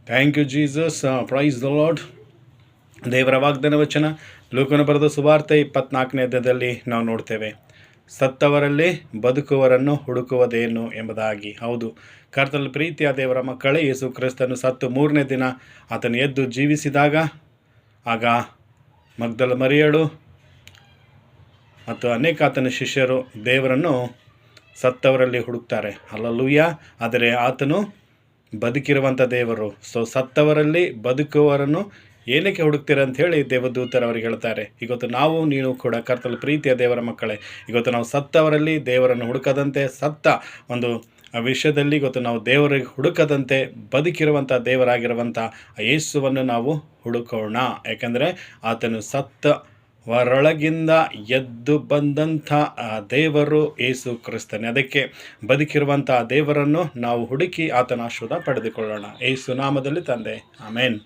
Thank you Jesus. Praise the Lord. ದೇವರ ವಾಗ್ದಾನ ವಚನ ಲೂಕನ ಬರೆದ ಸುವಾರ್ತೆ 24ನೇ ಅಧ್ಯಾಯದಲ್ಲಿ ನಾವು ನೋಡ್ತೇವೆ, ಸತ್ತವರಲ್ಲಿ ಬದುಕುವರನ್ನು ಹುಡುಕುವುದೇನು ಎಂಬುದಾಗಿ. ಹೌದು, ಕರ್ತನಲ್ಲಿ ಪ್ರೀತಿಯ ದೇವರ ಮಕ್ಕಳೇ, ಯೇಸು ಕ್ರಿಸ್ತನು ಸತ್ತು 3ನೇ ದಿನ ಆತನು ಎದ್ದು ಜೀವಿಸಿದಾಗ ಆಗ ಮಗ್ದಲ ಮರಿಯಳು ಮತ್ತು ಅನೇಕ ಆತನ ಶಿಷ್ಯರು ದೇವರನ್ನು ಸತ್ತವರಲ್ಲಿ ಹುಡುಕ್ತಾರೆ. ಹಲ್ಲೆಲೂಯ. ಆದರೆ ಆತನು ಬದುಕಿರುವಂಥ ದೇವರು. ಸತ್ತವರಲ್ಲಿ ಬದುಕುವವರನ್ನು ಏನಕ್ಕೆ ಹುಡುಕ್ತೀರ ಅಂಥೇಳಿ ದೇವದೂತರು ಅವರಿಗೆ ಹೇಳ್ತಾರೆ. ಇವತ್ತು ನಾವು ನೀನು ಕೂಡ ಕರ್ತನಲ್ಲಿ ಪ್ರೀತಿಯ ದೇವರ ಮಕ್ಕಳೇ, ಇವತ್ತು ನಾವು ಸತ್ತವರಲ್ಲಿ ದೇವರನ್ನು ಹುಡುಕದಂತೆ, ಸತ್ತ ಒಂದು ವಿಷಯದಲ್ಲಿ ಇವತ್ತು ನಾವು ದೇವರಿಗೆ ಹುಡುಕದಂತೆ ಬದುಕಿರುವಂಥ ದೇವರಾಗಿರುವಂಥ ಯೇಸುವನ್ನು ನಾವು ಹುಡುಕೋಣ. ಯಾಕೆಂದರೆ ಆತನು ಸತ್ತವರೊಳಗಿಂದ ಎದ್ದು ಬಂದಂಥ ದೇವರು ಯೇಸು ಕ್ರಿಸ್ತನೇ. ಅದಕ್ಕೆ ಬದುಕಿರುವಂಥ ದೇವರನ್ನು ನಾವು ಹುಡುಕಿ ಆತನ ಆಶೀರ್ವಾದ ಪಡೆದುಕೊಳ್ಳೋಣ. ಯೇಸು ನಾಮದಲ್ಲಿ ತಂದೆ, ಆಮೇನ್.